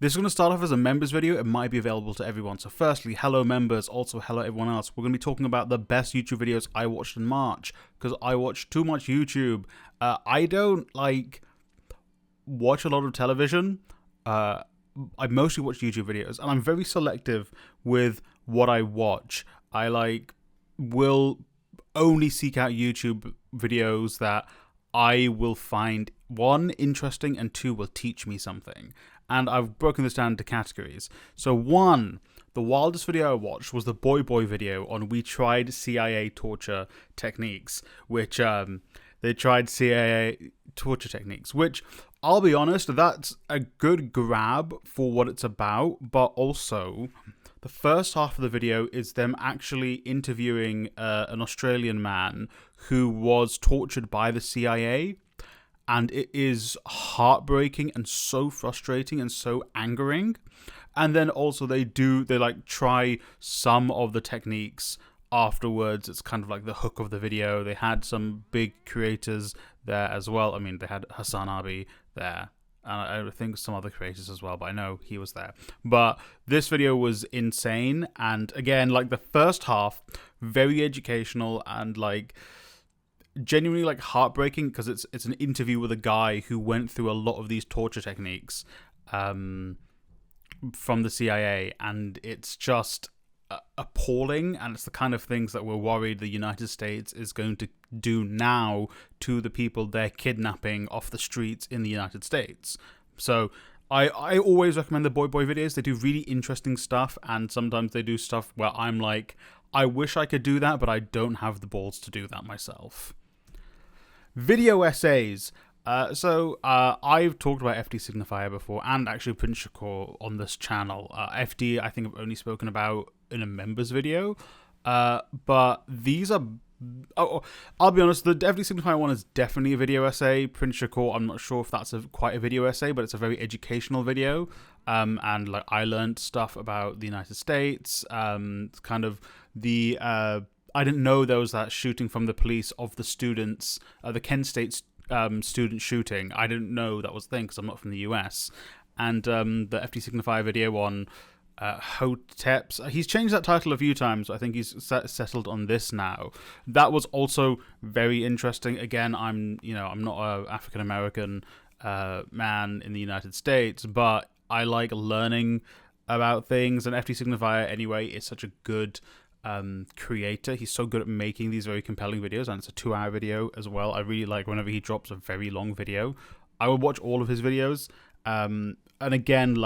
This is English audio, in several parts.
This is going to start off as a members video. It might be available to everyone. So firstly, hello members, also hello everyone else. We're going to be talking about the best YouTube videos I watched in March, because I watch too much YouTube. I don't watch a lot of television. I mostly watch YouTube videos, and I'm very selective with what I watch. I will only seek out YouTube videos that I will find, one, interesting, and two, will teach me something. And I've broken this down into categories. So one, the wildest video I watched was the Boy video on We Tried CIA Torture Techniques, which they tried CIA torture techniques, which, I'll be honest, that's a good grab for what it's about, but also the first half of the video is them actually interviewing an Australian man who was tortured by the CIA. And it is heartbreaking and so frustrating and so angering. And then also they try some of the techniques afterwards. It's kind of like the hook of the video. They had some big creators there as well. I mean, they had Hassan Abi there. And I think some other creators as well, but I know he was there. But this video was insane. And again, the first half, very educational and genuinely heartbreaking, because it's an interview with a guy who went through a lot of these torture techniques from the CIA, and it's just appalling, and it's the kind of things that we're worried the United States is going to do now to the people they're kidnapping off the streets in the United States. So I always recommend the Boy videos. They do really interesting stuff, and sometimes they do stuff where I'm like, I wish I could do that, but I don't have the balls to do that myself. Video essays. So I've talked about FD Signifier before, and actually Prince Shakur on this channel. FD, I think I've only spoken about in a members video. But these are... I'll be honest, the FD Signifier one is definitely a video essay. Prince Shakur, I'm not sure if that's quite a video essay, but it's a very educational video. And I learned stuff about the United States. Kind of the... I didn't know there was that shooting from the police of the students, the Kent State student shooting. I didn't know that was a thing because I'm not from the US. And the FD Signifier video on Hoteps, he's changed that title a few times. I think he's settled on this now. That was also very interesting. Again, I'm not an African American man in the United States, but I like learning about things. And FD Signifier, anyway, is such a good creator. He's so good at making these very compelling videos, and it's a 2-hour video as well. I really like whenever he drops a very long video. I would watch all of his videos. And again,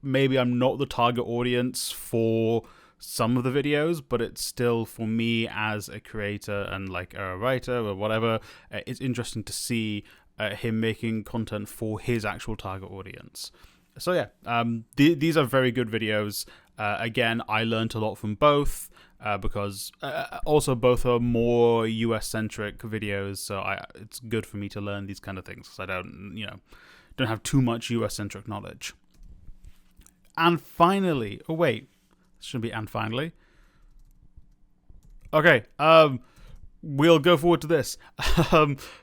maybe I'm not the target audience for some of the videos, but it's still, for me as a creator and a writer or whatever, it's interesting to see him making content for his actual target audience. So yeah, these are very good videos. Again, I learned a lot from both. Because also both are more US-centric videos, so it's good for me to learn these kind of things, because I don't have too much US-centric knowledge. And finally, oh wait, this shouldn't be and finally. Okay, we'll go forward to this.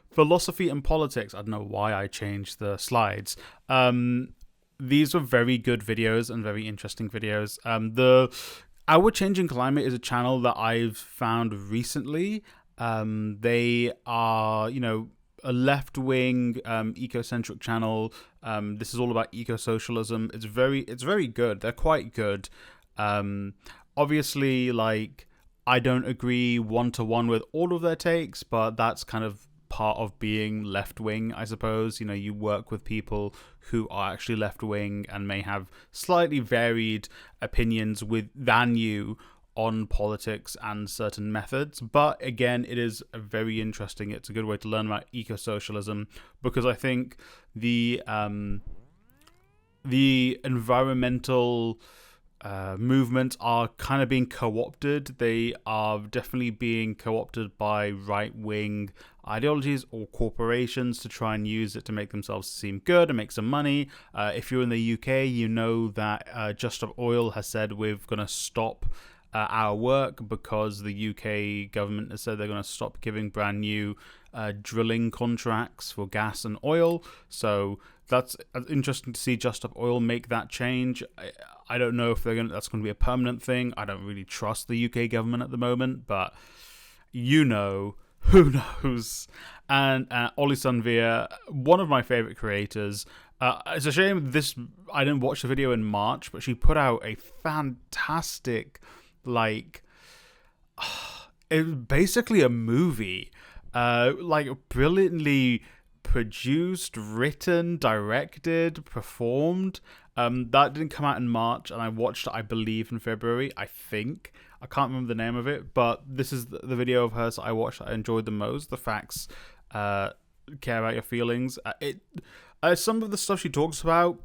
Philosophy and politics. I don't know why I changed the slides. These were very good videos and very interesting videos. Our Changing Climate is a channel that I've found recently. They are, a left-wing, eco-centric channel. This is all about eco-socialism. It's very good. They're quite good. Obviously, I don't agree one-to-one with all of their takes, but that's kind of part of being left-wing, I suppose. You work with people who are actually left-wing and may have slightly varied opinions than you on politics and certain methods. But again, it is very interesting. It's a good way to learn about eco-socialism, because I think the environmental movements are kind of being co-opted. They are definitely being co-opted by right-wing ideologies or corporations to try and use it to make themselves seem good and make some money. If you're in the UK, you know that Just Stop Oil has said we're going to stop our work because the UK government has said they're going to stop giving brand new drilling contracts for gas and oil. So that's interesting to see Just Stop Oil make that change. I don't know if that's going to be a permanent thing. I don't really trust the UK government at the moment, but who knows? And Ollie Sunvia, one of my favorite creators. It's a shame I didn't watch the video in March, but she put out a fantastic, it was basically a movie, brilliantly produced, written, directed, performed. That didn't come out in March, and I watched it, I believe, in February, I think. I can't remember the name of it, but this is the video of hers I watched that I enjoyed the most. The facts care about your feelings. Some of the stuff she talks about,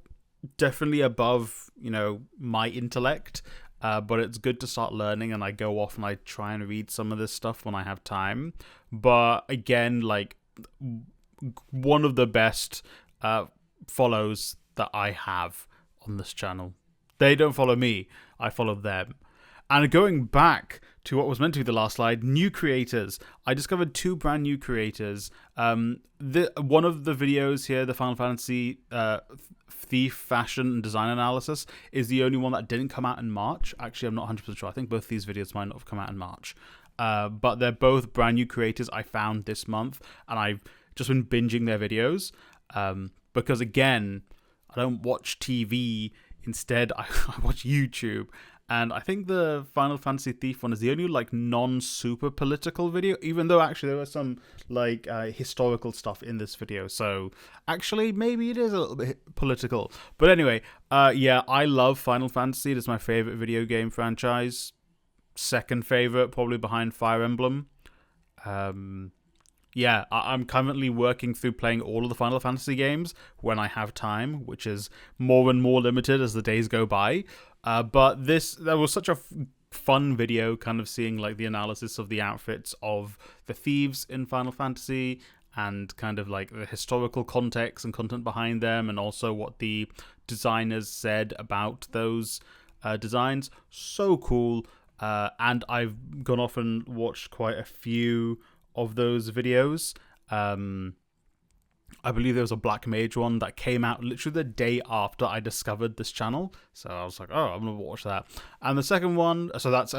definitely above, my intellect, but it's good to start learning, and I go off and I try and read some of this stuff when I have time. But again, one of the best follows that I have on this channel. They don't follow me, I follow them. And going back to what was meant to be the last slide, new creators. I discovered 2 brand new creators. One of the videos here, the Final Fantasy Thief fashion and design analysis, is the only one that didn't come out in March. Actually, I'm not 100% sure. I think both these videos might not have come out in March. But they're both brand new creators I found this month, and I've just been binging their videos. Because again, I don't watch TV. Instead, I watch YouTube. And I think the Final Fantasy Thief one is the only non-super political video, even though actually there was some historical stuff in this video. So actually maybe it is a little bit political. But anyway, yeah, I love Final Fantasy. It is my favorite video game franchise. Second favorite, probably behind Fire Emblem. Yeah, I'm currently working through playing all of the Final Fantasy games when I have time, which is more and more limited as the days go by. But that was such a fun video, kind of seeing the analysis of the outfits of the thieves in Final Fantasy, and kind of the historical context and content behind them, and also what the designers said about those designs. So cool. And I've gone off and watched quite a few of those videos. I believe there was a Black Mage one that came out literally the day after I discovered this channel. So I was like, oh, I'm going to watch that. And the second one, so that's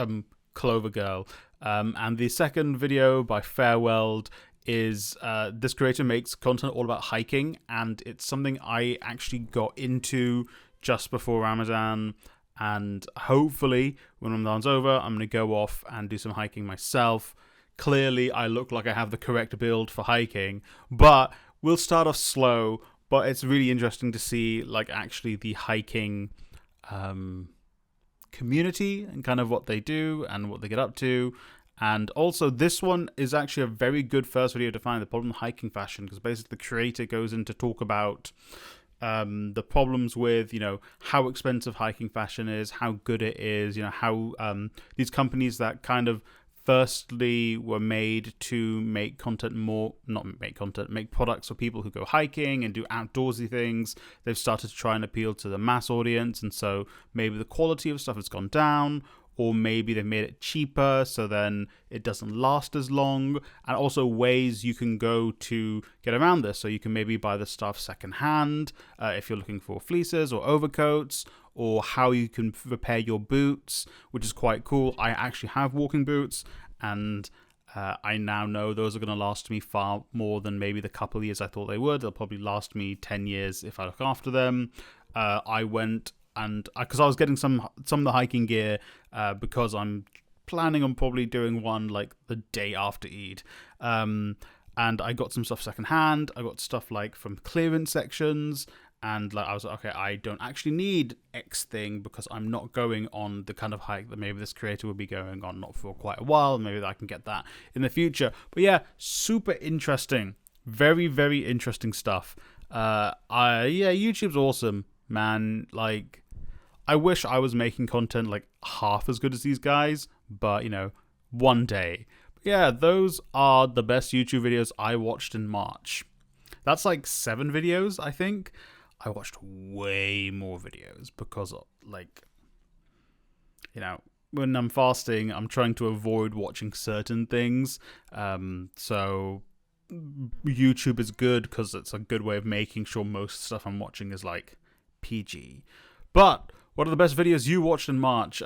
Clover Girl. And the second video by Farewelled is this creator makes content all about hiking. And it's something I actually got into just before Ramadan. And hopefully when Ramadan's over, I'm going to go off and do some hiking myself. Clearly, I look like I have the correct build for hiking, but we'll start off slow. But it's really interesting to see, actually the hiking community and kind of what they do and what they get up to. And also, this one is actually a very good first video to find the problem of hiking fashion, because basically the creator goes in to talk about the problems with, how expensive hiking fashion is, how good it is, how these companies that kind of firstly were made to make make products for people who go hiking and do outdoorsy things. They've started to try and appeal to the mass audience, and so maybe the quality of stuff has gone down, or maybe they've made it cheaper so then it doesn't last as long. And also ways you can go to get around this. So you can maybe buy the stuff secondhand if you're looking for fleeces or overcoats, or how you can repair your boots, which is quite cool. I actually have walking boots, and I now know those are going to last me far more than maybe the couple of years I thought they would. They'll probably last me 10 years if I look after them. I went and because I was getting some of the hiking gear because I'm planning on probably doing one the day after Eid. And I got some stuff secondhand. I got stuff from clearance sections. And I was like, okay, I don't actually need X thing because I'm not going on the kind of hike that maybe this creator will be going on, not for quite a while. Maybe I can get that in the future. But yeah, super interesting. Very, very interesting stuff. YouTube's awesome, man. I wish I was making content half as good as these guys, but one day. But yeah, those are the best YouTube videos I watched in March. That's 7 videos, I think. I watched way more videos because, when I'm fasting, I'm trying to avoid watching certain things. So YouTube is good because it's a good way of making sure most stuff I'm watching is like PG. But what are the best videos you watched in March?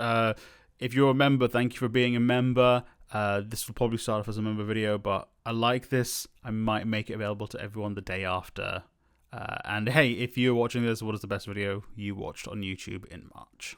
If you're a member, thank you for being a member. This will probably start off as a member video, but I like this. I might make it available to everyone the day after. And hey, if you're watching this, what is the best video you watched on YouTube in March?